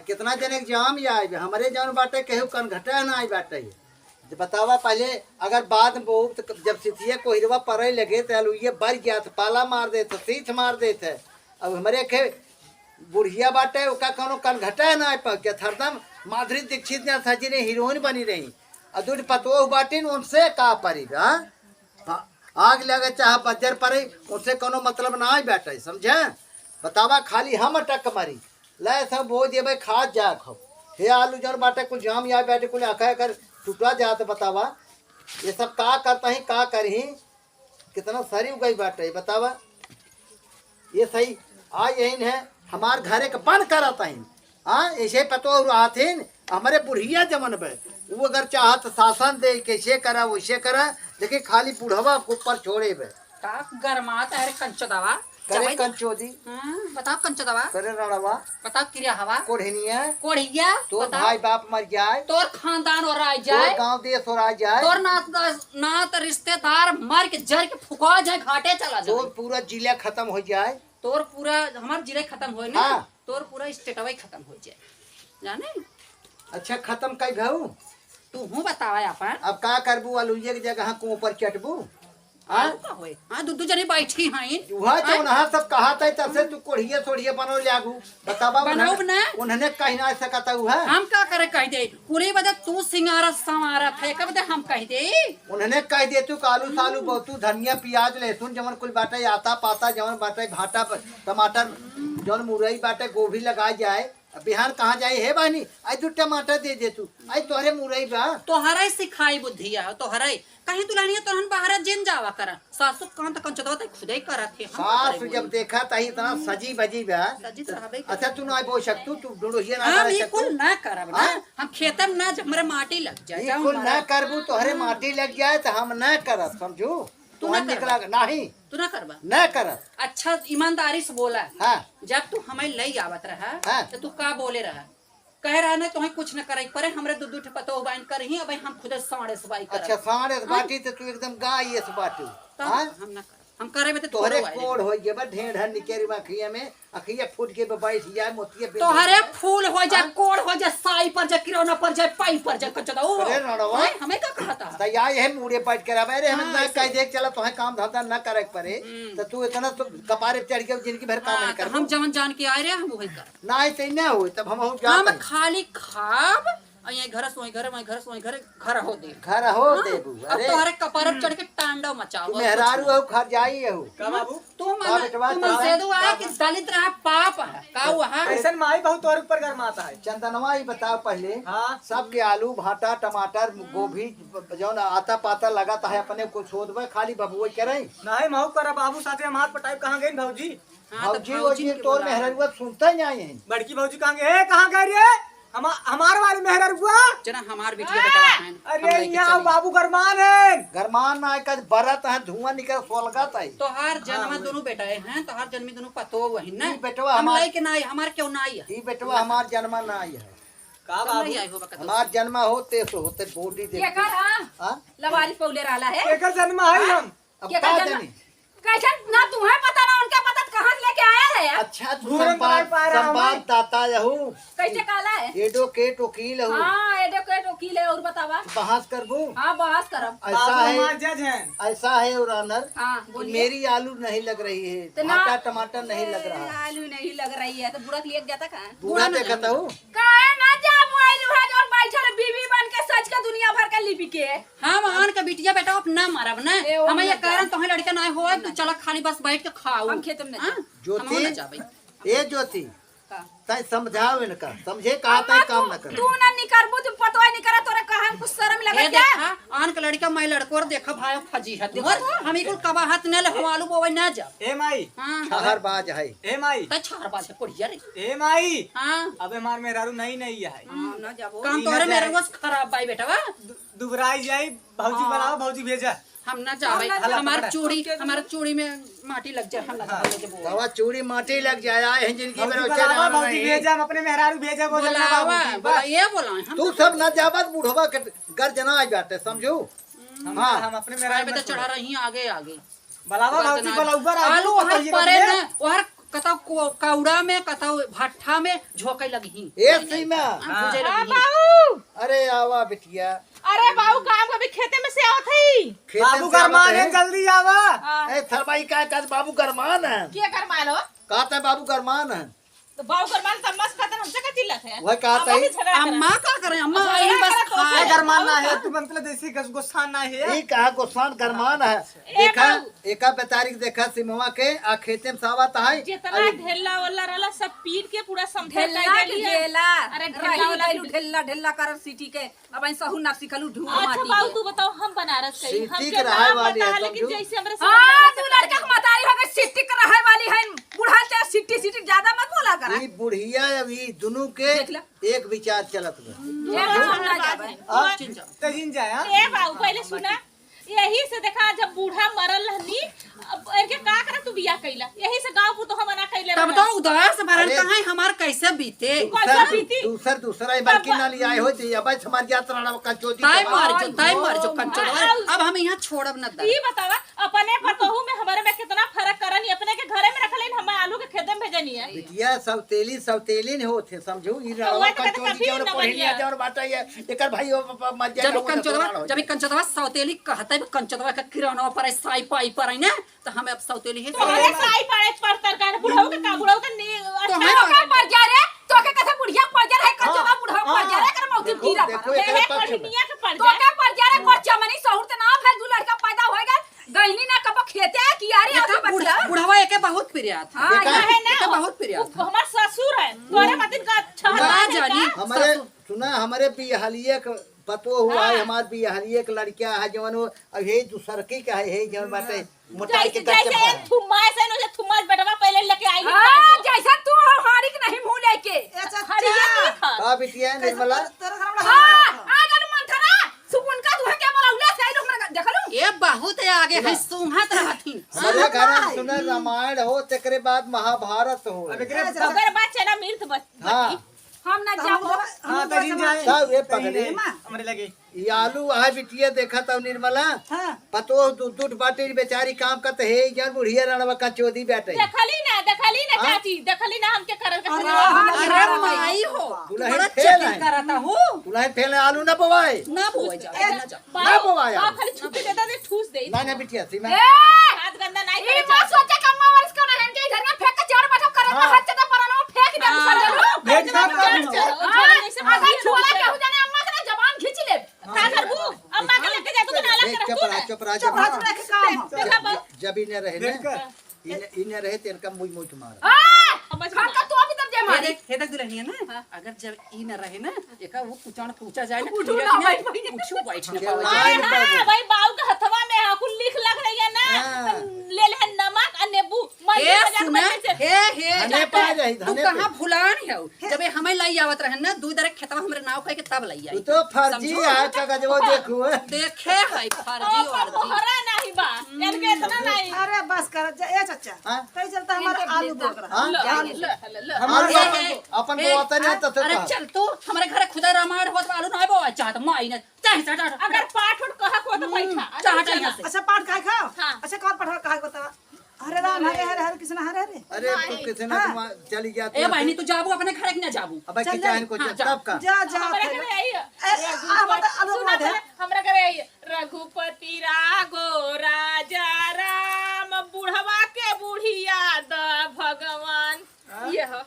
कितना जने जाम आए हमारे जौन बाटे केहू कनघटा ना आई बाटे बतावा पहले अगर बाद में बहुत जब सिथिया कोहिरवा पड़े लगे तो अलुए बढ़ गया था पाला मार देते सीठ मार देते अब हमारे के बुढ़िया बाटे उसका कोनो कनघटा ना पा क्या हरदम माधुरी दीक्षित ने सजी ने हीरोइन बनी रही और दूध पतोह बाटी उनसे का परी आग लगे चाहे बजर पड़े उनसे कोनो मतलब ना आई बैठे समझे बतावा खाली हम अटक मारी ले सब बोझ दे खा जा खो हे आलू जौन बाटे कुछ जाम या बैठे कुछ आखा कर टूटा जा तो बतावा ये सब का करता ही का करही कितना सरी गई बाटे बतावा ये सही आ यही है हमार घरे के बंद कराता ही हाँ ऐसे पतो रहाथिन हमारे बुढ़िया जमन बे वो अगर चाहत शासन दे कैसे करा वैसे करा लेकिन खाली बुढ़वा ऊपर छोड़े बे गरमात है कंचो दवा करे कंचोदी बताओ कंचो दवा करे रड़वा बताओ क्रिया हवा कोढ़निया कोढ़िया तोर भाई बाप मर जाए तोर खानदान और आ जाए तोर गांव देश और आ जाए तोर नात रिश्तेदार मर के जर के फुका जाए घाटे चला जाए तोर पूरा जिला खत्म हो जाए तोर पूरा हमार जिले खत्म हो ना तोर पूरा स्टेटवा खत्म हो जाए जाने अच्छा खत्म कई भाऊ तू हूँ बतावा अपन अब का करबू अलुइये की जगह को ऊपर चटबू हाँ दू जने बैठी हैं वह जो नहा सब कहा था तब से तू कोढ़िए सोढ़िए बनो लागू बतावा बनाओ ना उन्होंने कहीं ना सकता हुआ हम का करे कह दे पूरे बदे तू सिंगारा संवारा थे कब दे हम कह दे उन्होंने कह दे तू कालू सालू बहुतू धनिया प्याज लहसुन जमन कुल बाटे आता पाता जमन बाटे भाटा टमाटर जौन मुरई बाटे गोभी लगा जाए बिहार कहाँ जाए है बानी आई तू टमाटर दे दे तू आई तोहरे मुरई बा तोहरा सिखाई बुद्धिया तोहरा कहीं दुलानिया तोहन बाहर जिन जावा करा सासु कान तक कंचदवा त खुदे करत है सासु जब देखा तही इतना सजी बजी बा अच्छा तू ना बोल सकतू तू डोडोहिया ना कर सकतू हम ना करब ना हम खेतम ना जब हमरे माटी लग जाए ये कुल ना करबू तोहरे माटी लग जाए तो हम ना करब समझू तू ना निकला नहीं तू ना करबा ना करब अच्छा ईमानदारी से बोला हाँ जब तू हमें ले आवत रहा हाँ। तो तू का बोले रहा कह रहा ना तुम्हें कुछ न करे परे हमरे दूध दूध पतो बाइन कर ही अब हम खुद साढ़े सबाई कर अच्छा साढ़े बाटी तो तू एकदम गाय ये बाटी हां हम ना कर हम करे में तो तोहरे कोड़ हो जे बा ढेर ढेर निकेरी अखिया में अखिया फूट के बैठ जाए मोतिया पे तोहरे फूल हो जाए कोड़ हो जाए साई पर जाए किरौना पर जाए पाई पर जाए कचदा ओ अरे नड़वा हमें का कहता त या ये मुड़े बैठ के रहा रे हम ना कह देख चला तोहे काम धंधा ना करे परे तो तू इतना तो कपारे चढ़ के जिंदगी भर काम नहीं कर हम जवन जान के आए रे हम वही कर ना ऐसे ना हो तब हम हो जा हम खाली खाब ये घर सोई घर मैं घर सोई घर हो दे घर हो देबू अरे तोहरे कपार चढ़ के टांडव मचाओ मेहरारू हो घर जाई हो का बाबू तू मन से दो आ कि दलित रहा पाप है का वहां ऐसन माई बहुत तोर ऊपर गरमाता है चंदनवा ही बताओ पहले हाँ सब के आलू भाटा टमाटर गोभी जो आता पाता लगाता है अपने को सोदबे खाली बबुआ करे नहीं महू करा बाबू साथे हम हाथ पटाई कहाँ गई भौजी भौजी वोजी तोर मेहरारू सुनता ही नहीं है बड़की भौजी कहाँ गए कहाँ गए रे हमार वाली मेहरारू जना हमार बिटिया बेटा है अरे यहाँ बाबू गरमान है गरमान ना का बरत है धुआं निकल सोलगत है तोहार जन्म दोनों बेटा हैं तोहार जन्मी दोनों पतो वही ना बेटवा हम लाई के नाई हमार क्यों नाई है ई बेटवा हमार जन्म ना आई है का बाबू आई हो बका हमार जन्म होते सो होते बॉडी दे केकर हां लवारी पौले रहला है केकर जन्म है हम अब का जानी कैसे ना तुम्हें पता ना उनका पता कहां से लेके आया है यार अच्छा तू संवाद दाता यहू कैसे काला है एडवोकेट वकील हूँ हां एडवोकेट वकील है और बतावा बहस करबू हां बहस करब ऐसा है जज हैं ऐसा है और ऑनर हां बोलिए मेरी आलू नहीं लग रही है तो ना- भाटा टमाटर नहीं लग रहा है आलू नहीं लग रही है तो बुढ़ा लिए जाता कहां बूढ़ा देखता हूँ काहे ना जा मोबाइल उठा के और बैठल बीवी बन के सच के दुनिया भर के लिपि के हम आन का बिटिया बेटा अपना मारब ना ए, ओ हम ये मर जा। कारण तोहे लड़का ना हो तू चला खाली बस बैठ के खाओ हम खेत में हाँ? ज्योति हम ना जाबे ए ज्योति का तय समझाओ इनका समझे कहा तय काम न कर तू ना निकरबू तू पतवा नहीं करा तोरे कहां कुछ शर्म ए लगे क्या देखा आन का लड़का मैं लड़को और देखा भाई फजी है और हम इकुल कबा हाथ ने ले हवालू बोवे ना जा ए माई हां शहर बाज है ए माई त छार बात है कोड़िया रे ए माई हां अबे मार मेहरारू नहीं नहीं है ना जाबो काम तोरे मेरे बस खराब भाई बेटा वा दुबराई जाई भौजी बनाओ भौजी भेजा हम ना जाबे हला हमार पकड़ा। चूड़ी में माटी लग जाए हम ना जाबे जे बोल बाबा चूड़ी माटी लग जाए है जिंदगी में भौजी रोचे बनाओ रहना भौजी नहीं। भेजा हम अपने मेहरारू भेजा बोला बोलावा बोला ये बोला हम तू सब न जाबत बूढ़वा के घर जना आ जाते समझू हाँ हम अपने मेरा मेहरारू बेटा चढ़ा रही आगे आगे बलावा भौजी बला ऊपर आलू हर परे ना और कतौ कौड़ा में कतौ भट्ठा में झोंके लगी ए सीमा बुझे लगी बाबू अरे आवा बिटिया अरे बाबू काम कभी खेते में से आवत है खेतन बाबू से आवत गरमान है। है जल्दी आवा ए थरमाई का कहत बाबू गरमान है क्या कर मालो कहता है बाबू गरमान है तो बाबू कर मान तब मस्त खाते हमसे का चिल्लत है वह कहता है अम्मा का करे अम्मा यही बस खाए गरमान ना है तू मतलब देसी गुस्सा ना है ई कहा गोस्वान गरमान है देखा एका बेतारीख देखा सिमवा के आ खेते में सावत है जितना ढेला वाला रहला सब पीट के पूरा समझा ढेला के ढेला अरे रही ढेला वाला गइलू ढेला ढेला कर सिटी के अब आई सहू ना सिखलू ढूंढ अच्छा माटी बाबू के तू बताओ हम बनारस गई हम सिटी के के रहाय नाम वाली है, बता लेकिन समझू। जैसे हमरे हां तू लड़का के मतारी हो गई सिटी के रहे वाली है बूढ़ा ते सिटी सिटी ज्यादा मत बोला कर ई बुढ़िया अभी दोनों के देख ला। एक विचार चलत बा ये हम ना जाबे तजिन जाए हाँ? ए बाबू पहले सुना यही से देखा जब बूढ़ा मरल रहनी अब इनके का करे तू बियाह कइला यही से गांव को तो हम मना कइले तब तो उदास भरन अरे। कहाँ हमार कैसे बीते कैसा बीती? दूसरा ही बल्कि ना लिया हो दी अब समाज यात्रा का चोटी ताई मर जो कंचो अब हम यहाँ छोड़ब न दे ई बतावा अपने पतोहू में हमारे में कितना फर्क करनी अपने के घरे में रखले हम आलू के खेते में भेजनी है बिटिया सवतेली ने होते समझू ई वह रवा तो का कहते चोटी कभी जौन न पहिनिया बढ़िया। जौन बाटा ये एकर भाई मर जाए जब कंचोदवा सौतेली कहते कंचोदवा का किराना पर साई पाई पर ना तो हमें अब सौतेली है तोहरे साई पड़े पर तरकार बुढ़ऊ के का बुढ़ऊ के नी तो अच्छा हमें हो का पर जा रे तो के कथे बुढ़िया पर जा रे कचवा बूढ़ा पर जा रे कर मौती देखो, कीड़ा देखो, पर एकरे गए पक्ष में। पढ़निया के पड़ तो जाए के पर जा रे को चमनी सहूर ते ना फिर दू लड़का पैदा होएगा गइनी ना कब खेते की यारी आके बच्चा बुढ़वा एके बहुत प्रिय था हां देखा? है एके ना बहुत प्रिय था हमार ससुर है तोरे मतिन का अच्छा ना जानी हमारे सुना हमारे बिहलिए के पतो हुआ है हमार बिहलिए के लड़किया है जवन वो अब हे दूसर के का है जवन बाटे मोटाई के जैसे गच्चे जैसे थुम्मा से नो थुम्मा बेटवा पहले लेके आई हां जैसा तू हाड़ी के नहीं मुंह लेके हरिया नहीं खा का बिटिया निर्मला हां अगर मन थरा सुकुन का तू के बोला से लोग मन देखलू ये बहुत है आगे है सुंघत रहती हमारे घर में सुना रामायण हो तेकरे बाद महाभारत हो अब एकरे ओकर बाद चना मिर्च बच हाँ हम ना जाबो हाँ तजिन जाए सब ये पगले हमरे लगे ये आलू है बिटिया देखा था निर्मला पतो दूध बाटे बेचारी काम करते है जन बुढ़िया रणवा का चोदी बैठे देखली ना चाची देखली ना हमके करल के अरे माई हो दुल्हन बड़ा फेल है। चेकिंग करता हो तुला फेल आलू ना पवाए ना बोए जा ना जा ना बोवाया। खाली छुट्टी देता दे ठूस दे ना ना बिटिया सीमा ए हाथ गंदा नहीं ये करे बात सोचे कम्मा वर्ष का रहन के इधर में फेंक के चार बैठो करे ना हाथ से परानो फेंक दे सर भेज साहब का अगर छोला के हो जाने अम्मा के जबान खींच ले का करबू अम्मा के लेके जा तू के नाला देख कर चुप रहा तू चुप रहा चुप रह चुप रह के काम देखा बा जब इन्हें रहे देख ना कर इन्हें रहे तो इनका मुझ मुझ तुम्हारा हां खान का तू अभी तक जे मारी हे देख दुल्हन है ना अगर जब ई न रहे ना एका वो कुचान पूछा जाए ना उठू धीरे ना धीरे भाई। कुछ बैठ न के पावे लाइन हां भाई बाऊ के हथवा में है कुल लिख लग रही है ना हाँ। ले ले नमक और नींबू मई हे हजार सुना बच्चे से हे धने पा जाई तू धने कहां भुलान है जब हमें लाई आवत रहे ना दू दरे खेतवा हमरे नाव कह के तब लाई तू आई तो फर्जी है कागज वो देखो देखे है फर्जी पर वर्जी तोहरा नहीं बा इनके इतना नहीं अरे बस कर ए चाचा हाँ? कई चलता हमारा आलू बोल रहा हाँ? हमारे अपन बोता नहीं तो अरे चल तू हमारे घर खुदा रामायण होत वालू ना बो चाहत माई ने चाहे चाहे अगर पाठ उठ कहा को तो बैठा चाहत यहाँ से अच्छा पाट खाए खाओ हाँ। अच्छा कौन पढ़ा कहा बता हरे राम हरे हरे हरे कृष्ण हरे हरे अरे तू किसी ने चली गया ए बहनी तू जाबू अपने घर के ना जाबू अब क्या चाहन को तब का जा जा हमरा फिर। घरे आई आलू सुना दे हमरा घरे आई रघुपति राघो राजा राम बुढ़वा के बुढ़िया द भगवान ये हो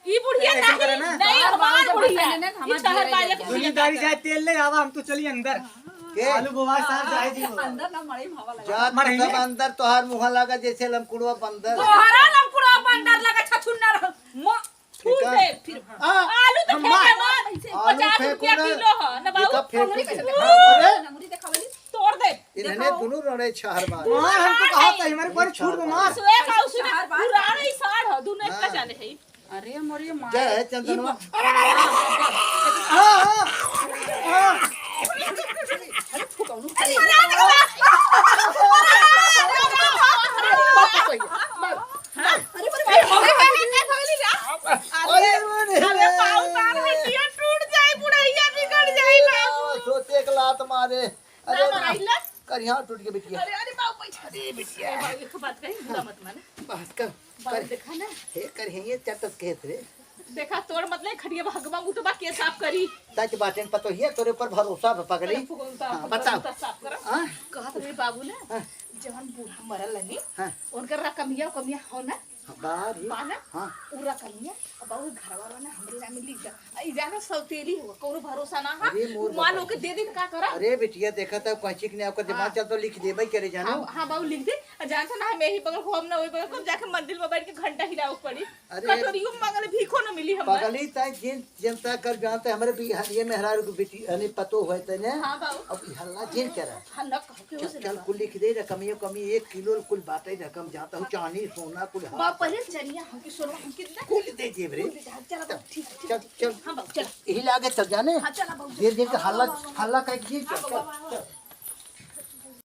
ई बुढ़िया ऐसे करे ना? नहीं हमार बुढ़िया हमार ई शहर वाले के दुनियादारी जाए तेल ले आवा हम तो चली अंदर के आलू बोवा साहब जाए जी अंदर ना मड़ई में हवा लगा जात मरही सब अंदर तोहार मुंह लगा जैसे लमकुड़वा बंदर तोहरा लमकुड़ा बंदर लगा छछुन्ना रह छू दे फिर हाँ। आलू तो अम्मा। फेंके मत आलू 50 फेंकू रुपया ना। किलो हो ना देखा बाबू फेंकू अंगूरी के। कैसे अरे अंगूरी दिखावली तोड़ दे इन्हें दोनों रोने छहर बार मार हमको कहा था हमारे पर छूट में मार सुए का उसने पुराना ही साड़ हो दोनों एक का जाने है अरे मोरे माँ जय है चंदनवा अरे अरे पाऊ तार हड्डियां टूट जाए बुढ़ैया बिगड़ जाए बाबू सोचे एक लात मारे ना अरे मराइला कर यहाँ टूट के बिटिया अरे अरे बाबू पैसा अरे बिटिया एक बात कही बुरा मत माने बात कर बाबू देखा ना हे कर हे चटत कहत रे देखा तोड़ मतलब खड़िया भगवा मुतबा के साफ करी सच बातें पतो हिया तोरे पर भरोसा पगली हाँ, बताओ। साफ करो हाँ? कहत मेरे बाबू ना हाँ। जवन बूढ़ा मरल लनी हाँ। उनकर कमिया हो ना बारी बाना हाँ पूरा कमिया अब बाबू घर वाला ना हमरे नाम लिख जा ई जाना सौतेली हो कोनो भरोसा ना हां अरे मोर मान बाबा। लो के दे दे का करा अरे बिटिया देखा था पंचिक ने आपका दिमाग चल तो लिख देबे करे जानो हां बाबू लिख दे जानता ना मैं ही बगल होम ना ओई बगल को जाके मंदिर में बैठ के घंटा हिलाओ पड़ी अरे। कटोरियो मंगल भीखो ना मिली हम पगली ताई जिन जनता कर जानते हमारे भी ये मेहरारू को बेटी अने पतो होय तने हां बाबू अब ई हल्ला जिन करा हल्ला कह के चल चल कुल लिख दे रकम ये कमी 1 किलो कुल बाटे रकम जाता हूं चांदी सोना कुल बा पहले चलिए हम की सोना हम कितना कुल दे जेब रे चल बाबू ठीक है, चल चल हां बाबू चल यही लागे चल जाने हां चल बाबू देर देर के हल्ला हल्ला कह चल चल